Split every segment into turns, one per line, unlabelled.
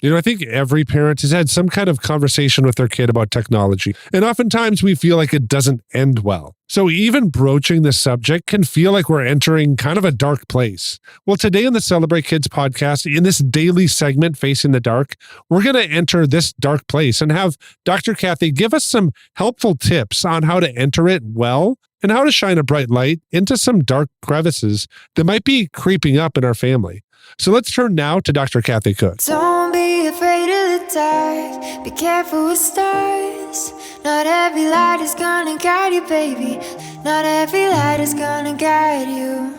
I think every parent has had some kind of conversation with their kid about technology, and oftentimes we feel like it doesn't end well. So even broaching the subject can feel like we're entering kind of a dark place. Well, today on the Celebrate Kids podcast, in this daily segment, Facing the Dark, we're going to enter this dark place and have Dr. Kathy give us some helpful tips on how to enter it well and how to shine a bright light into some dark crevices that might be creeping up in our family. So let's turn now to Dr. Kathy Koch.
Don't be afraid of the dark. Be careful with stars. Not every light is gonna guide you, baby. Not every light is gonna guide you.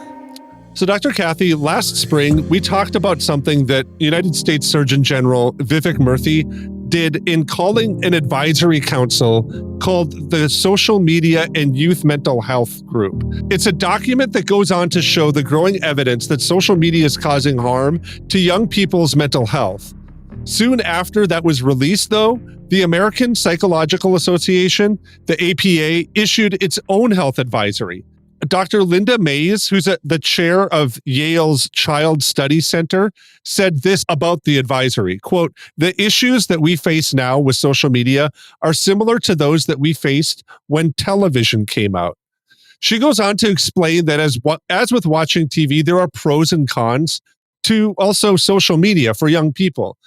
So, Dr. Kathy, last spring, we talked about something that United States Surgeon General Vivek Murthy did in calling an advisory council called the Social Media and Youth Mental Health Group. It's a document that goes on to show the growing evidence that social media is causing harm to young people's mental health. Soon after that was released, though, the American Psychological Association, the APA, issued its own health advisory. Dr. Linda Mays, who's the chair of Yale's Child Study Center, said this about the advisory, quote, "The issues that we face now with social media are similar to those that we faced when television came out." She goes on to explain that as with watching TV, there are pros and cons to also social media for young people.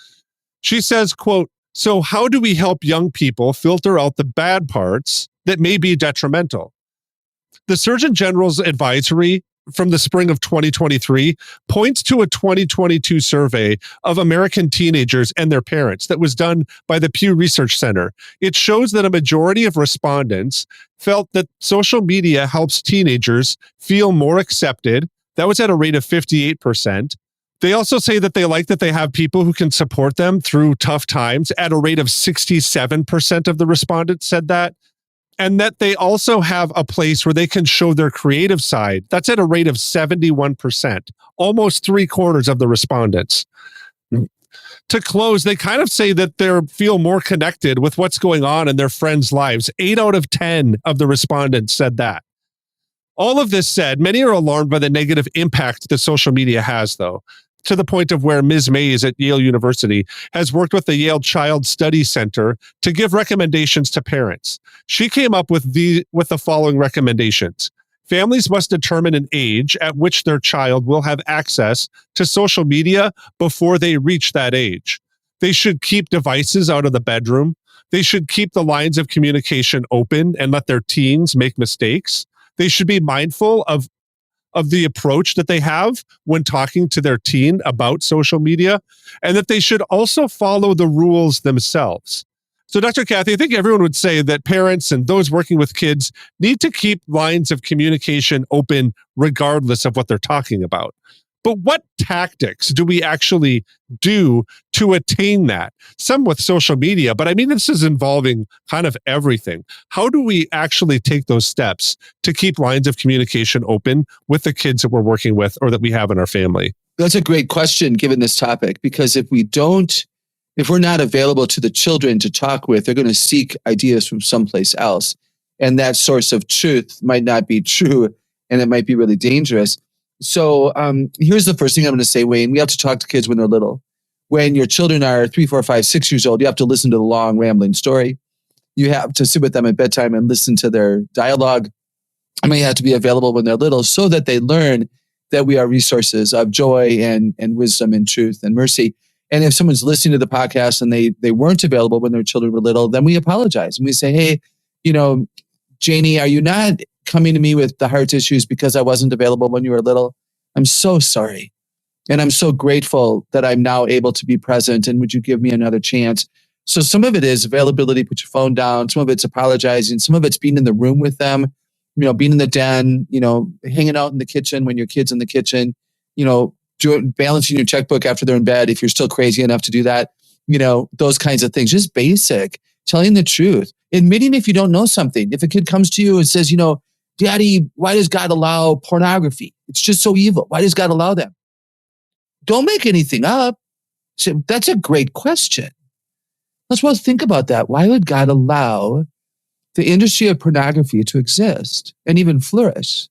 She says, quote, "So how do we help young people filter out the bad parts that may be detrimental?" The Surgeon General's advisory from the spring of 2023 points to a 2022 survey of American teenagers and their parents that was done by the Pew Research Center. It shows that a majority of respondents felt that social media helps teenagers feel more accepted. That was at a rate of 58%. They also say that they like that they have people who can support them through tough times. At a rate of 67% of the respondents said that. And that they also have a place where they can show their creative side. That's at a rate of 71%, almost 3/4 of the respondents. To close, they kind of say that they feel more connected with what's going on in their friends' lives. 8 out of 10 of the respondents said that. All of this said, many are alarmed by the negative impact that social media has, though, to the point of where Ms. Mays at Yale University has worked with the Yale Child Study Center to give recommendations to parents. She came up with the following recommendations. Families must determine an age at which their child will have access to social media before they reach that age. They should keep devices out of the bedroom. They should keep the lines of communication open and let their teens make mistakes. They should be mindful of the approach that they have when talking to their teen about social media, and that they should also follow the rules themselves. So, Dr. Kathy, I think everyone would say that parents and those working with kids need to keep lines of communication open regardless of what they're talking about. But what tactics do we actually do to attain that? Some with social media, but I mean, this is involving kind of everything. How do we actually take those steps to keep lines of communication open with the kids that we're working with or that we have in our family?
That's a great question given this topic, because if we're not available to the children to talk with, they're going to seek ideas from someplace else. And that source of truth might not be true, and it might be really dangerous. So here's the first thing I'm going to say, Wayne. We have to talk to kids when they're little. When your children are 3, 4, 5, 6 years old, you have to listen to the long, rambling story. You have to sit with them at bedtime and listen to their dialogue. I mean, you have to be available when they're little so that they learn that we are resources of joy and wisdom and truth and mercy. And if someone's listening to the podcast and they weren't available when their children were little, then we apologize. And we say, hey, Janie, are you not coming to me with the heart issues because I wasn't available when you were little? I'm so sorry. And I'm so grateful that I'm now able to be present. And would you give me another chance? So some of it is availability, put your phone down. Some of it's apologizing. Some of it's being in the room with them, being in the den, hanging out in the kitchen when your kid's in the kitchen, balancing your checkbook after they're in bed if you're still crazy enough to do that, those kinds of things. Just basic, telling the truth, admitting if you don't know something. If a kid comes to you and says, Daddy, why does God allow pornography? It's just so evil. Why does God allow that? Don't make anything up. So that's a great question. Let's well think about that. Why would God allow the industry of pornography to exist and even flourish?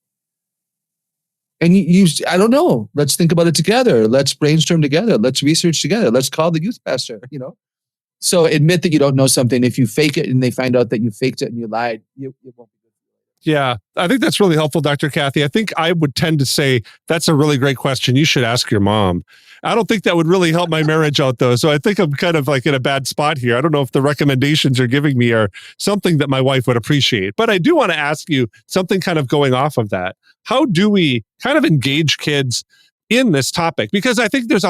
And I don't know, let's think about it together. Let's brainstorm together. Let's research together. Let's call the youth pastor, So admit that you don't know something. If you fake it and they find out that you faked it and you lied, it won't be good.
Yeah, I think that's really helpful, Dr. Kathy. I think I would tend to say that's a really great question. You should ask your mom. I don't think that would really help my marriage out, though. So I think I'm kind of like in a bad spot here. I don't know if the recommendations you're giving me are something that my wife would appreciate. But I do want to ask you something kind of going off of that. How do we kind of engage kids in this topic? Because I think there's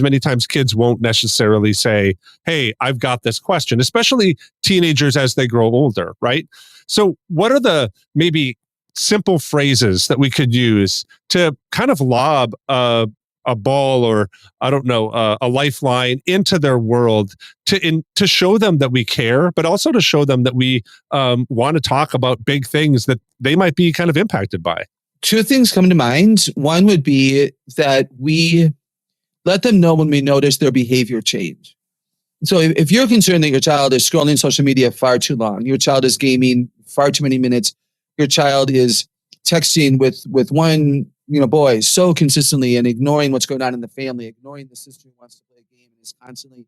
many times kids won't necessarily say, hey, I've got this question, especially teenagers as they grow older, right? So what are the maybe simple phrases that we could use to kind of lob a ball or, I don't know, a lifeline into their world to show them that we care, but also to show them that we want to talk about big things that they might be kind of impacted by?
Two things come to mind. One would be that we let them know when we notice their behavior change. So if you're concerned that your child is scrolling social media far too long, your child is gaming far too many minutes, your child is texting with one boy so consistently and ignoring what's going on in the family, ignoring the sister who wants to play a game and is constantly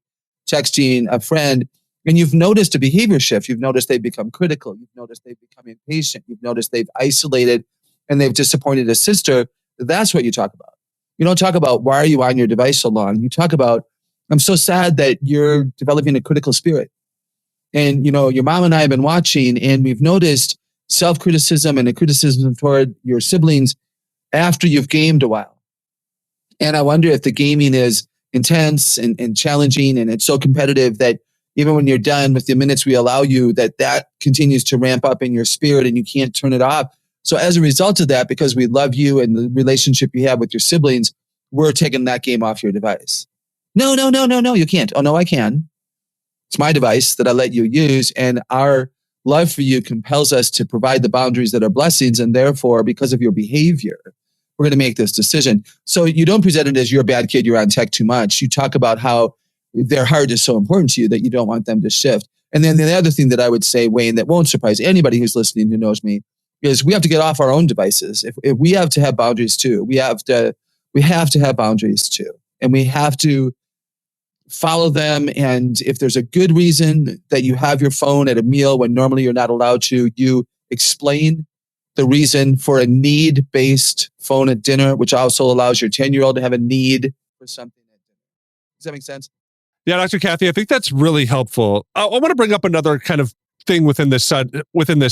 texting a friend, and you've noticed a behavior shift, you've noticed they've become critical, you've noticed they've become impatient, you've noticed they've isolated and they've disappointed a sister, that's what you talk about. You don't talk about, why are you on your device so long? You talk about, I'm so sad that you're developing a critical spirit. And, your mom and I have been watching and we've noticed self-criticism and a criticism toward your siblings after you've gamed a while. And I wonder if the gaming is intense and challenging and it's so competitive that even when you're done with the minutes we allow you, that continues to ramp up in your spirit and you can't turn it off. So as a result of that, because we love you and the relationship you have with your siblings, we're taking that game off your device. No, you can't. Oh, no, I can. It's my device that I let you use. And our love for you compels us to provide the boundaries that are blessings. And therefore, because of your behavior, we're going to make this decision. So you don't present it as you're a bad kid, you're on tech too much. You talk about how their heart is so important to you that you don't want them to shift. And then the other thing that I would say, Wayne, that won't surprise anybody who's listening who knows me, is we have to get off our own devices. If we have to have boundaries too, we have to have boundaries too. And we have to follow them. And if there's a good reason that you have your phone at a meal when normally you're not allowed to, you explain the reason for a need-based phone at dinner, which also allows your 10-year-old to have a need for something at dinner. Does that make sense?
Yeah, Dr. Kathy, I think that's really helpful. I want to bring up another kind of thing within this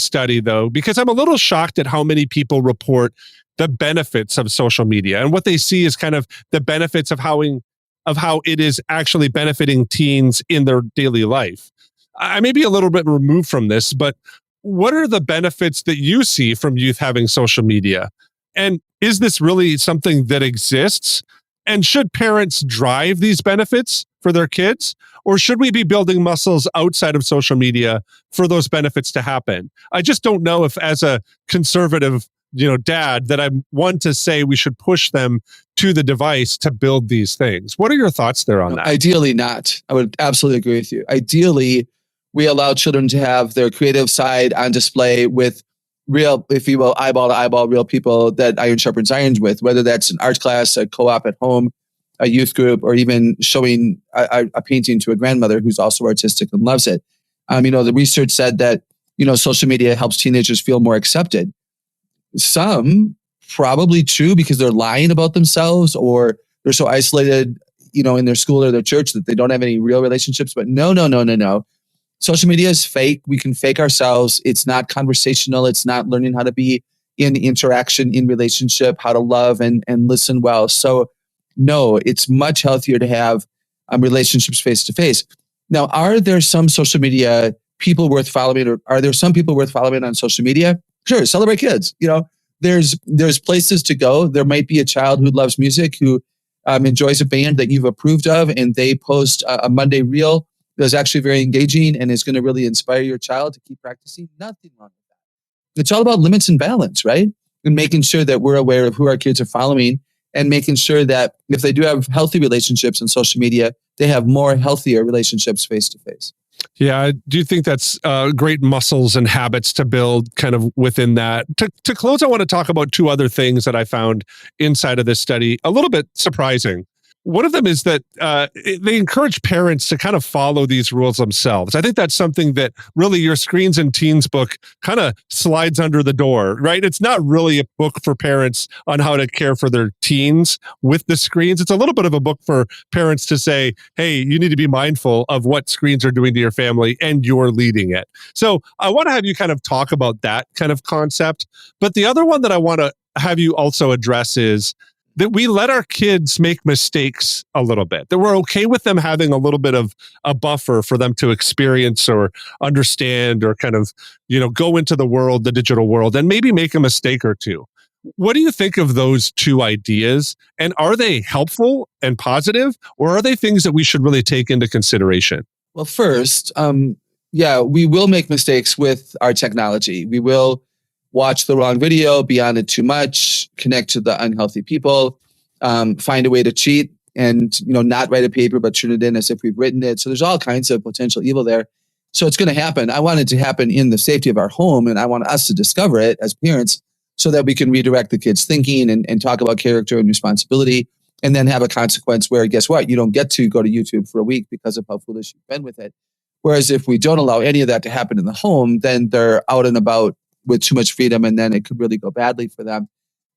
study, though, because I'm a little shocked at how many people report the benefits of social media, and what they see is kind of the benefits of how it is actually benefiting teens in their daily life. I may be a little bit removed from this, but what are the benefits that you see from youth having social media? And is this really something that exists? And should parents drive these benefits for their kids? Or should we be building muscles outside of social media for those benefits to happen? I just don't know if, as a conservative, dad, that I'm one to say we should push them to the device to build these things. What are your thoughts there on that?
Ideally not. I would absolutely agree with you. Ideally, we allow children to have their creative side on display with real, if you will, eyeball to eyeball, real people that iron sharpens irons with, whether that's an art class, a co-op at home, a youth group, or even showing a painting to a grandmother who's also artistic and loves it. The research said that, social media helps teenagers feel more accepted. Some probably true because they're lying about themselves or they're so isolated, in their school or their church that they don't have any real relationships. But no. Social media is fake. We can fake ourselves. It's not conversational. It's not learning how to be in interaction, in relationship, how to love and listen well. So no, it's much healthier to have relationships face to face. Now, are there some social media people worth following, or are there some people worth following on social media? Sure, celebrate kids. There's places to go. There might be a child who loves music, who enjoys a band that you've approved of, and they post a Monday reel that's actually very engaging and is going to really inspire your child to keep practicing. Nothing wrong with that. It's all about limits and balance, right? And making sure that we're aware of who our kids are following, and making sure that if they do have healthy relationships on social media, they have more healthier relationships face to face.
Yeah, I do think that's great muscles and habits to build kind of within that. To close, I want to talk about two other things that I found inside of this study, a little bit surprising. One of them is that they encourage parents to kind of follow these rules themselves. I think that's something that really your Screens and Teens book kind of slides under the door, right? It's not really a book for parents on how to care for their teens with the screens. It's a little bit of a book for parents to say, hey, you need to be mindful of what screens are doing to your family and you're leading it. So I want to have you kind of talk about that kind of concept. But the other one that I want to have you also address is that we let our kids make mistakes a little bit, that we're okay with them having a little bit of a buffer for them to experience or understand or kind of, go into the world, the digital world, and maybe make a mistake or two. What do you think of those two ideas? And are they helpful and positive, or are they things that we should really take into consideration?
Well, first, we will make mistakes with our technology. We will watch the wrong video, be on it too much, connect to the unhealthy people, find a way to cheat and, not write a paper, but turn it in as if we've written it. So there's all kinds of potential evil there. So it's going to happen. I want it to happen in the safety of our home. And I want us to discover it as parents so that we can redirect the kids' thinking and talk about character and responsibility, and then have a consequence where, guess what? You don't get to go to YouTube for a week because of how foolish you've been with it. Whereas if we don't allow any of that to happen in the home, then they're out and about with too much freedom, and then it could really go badly for them.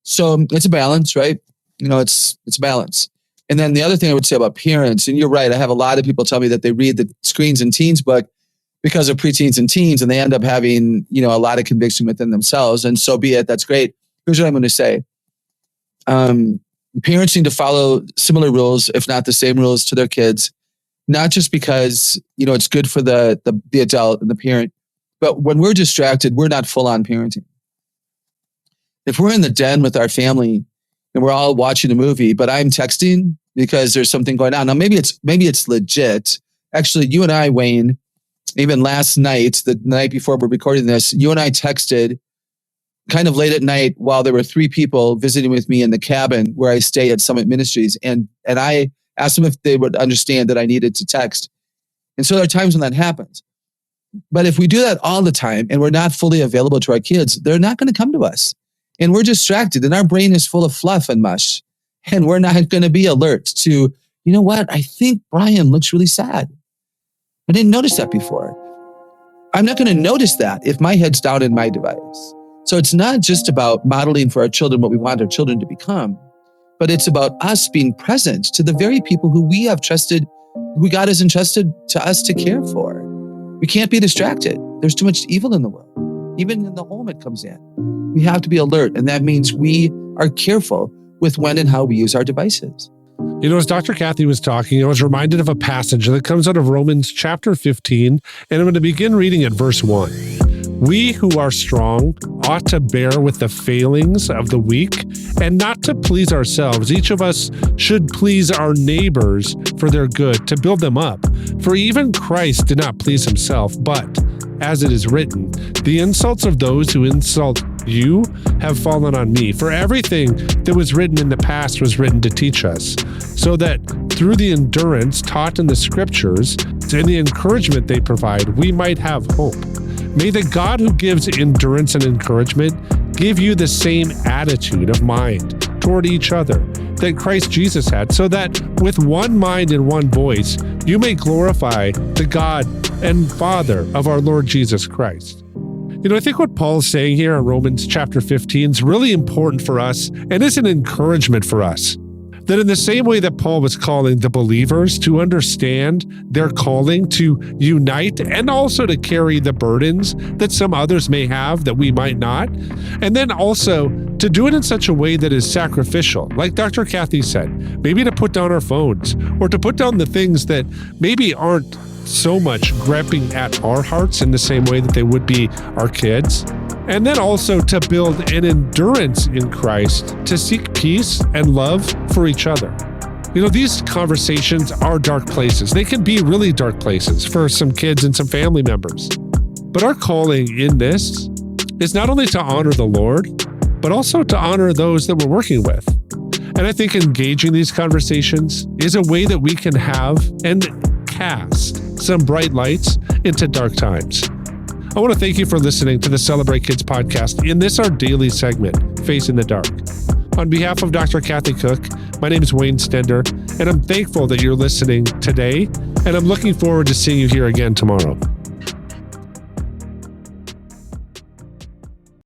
So it's a balance, right? It's a balance. And then the other thing I would say about parents, and you're right, I have a lot of people tell me that they read the Screens and Teens book because of preteens and teens, and they end up having, a lot of conviction within themselves. And so be it, that's great. Here's what I'm going to say. Parents need to follow similar rules, if not the same rules, to their kids, not just because, it's good for the adult and the parent, but when we're distracted, we're not full on parenting. If we're in the den with our family and we're all watching a movie, but I'm texting because there's something going on. Now, maybe it's legit. Actually, you and I, Wayne, even last night, the night before we're recording this, you and I texted kind of late at night while there were 3 people visiting with me in the cabin where I stay at Summit Ministries. And I asked them if they would understand that I needed to text. And so there are times when that happens. But if we do that all the time and we're not fully available to our kids, they're not going to come to us. And we're distracted and our brain is full of fluff and mush. And we're not going to be alert to, I think Brian looks really sad. I didn't notice that before. I'm not going to notice that if my head's down in my device. So it's not just about modeling for our children what we want our children to become, but it's about us being present to the very people who we have trusted, who God has entrusted to us to care for. We can't be distracted. There's too much evil in the world. Even in the home it comes in. We have to be alert, and that means we are careful with when and how we use our devices.
As Dr. Kathy was talking, I was reminded of a passage that comes out of Romans chapter 15, and I'm going to begin reading at verse 1. We who are strong ought to bear with the failings of the weak and not to please ourselves. Each of us should please our neighbors for their good, to build them up. For even Christ did not please himself, but, as it is written, the insults of those who insult you have fallen on me. For everything that was written in the past was written to teach us, so that through the endurance taught in the scriptures and the encouragement they provide, we might have hope. May the God who gives endurance and encouragement give you the same attitude of mind toward each other that Christ Jesus had, so that with one mind and one voice, you may glorify the God and Father of our Lord Jesus Christ. I think what Paul's saying here in Romans chapter 15 is really important for us and is an encouragement for us. That in the same way that Paul was calling the believers to understand their calling to unite and also to carry the burdens that some others may have that we might not, and then also to do it in such a way that is sacrificial, like Dr. Kathy said, maybe to put down our phones or to put down the things that maybe aren't so much grabbing at our hearts in the same way that they would be our kids. And then also to build an endurance in Christ, to seek peace and love for each other. These conversations are dark places. They can be really dark places for some kids and some family members. But our calling in this is not only to honor the Lord, but also to honor those that we're working with. And I think engaging these conversations is a way that we can have and cast some bright lights into dark times. I want to thank you for listening to the Celebrate Kids podcast in this, our daily segment, Facing the Dark. On behalf of Dr. Kathy Koch, my name is Wayne Stender, and I'm thankful that you're listening today, and I'm looking forward to seeing you here again tomorrow.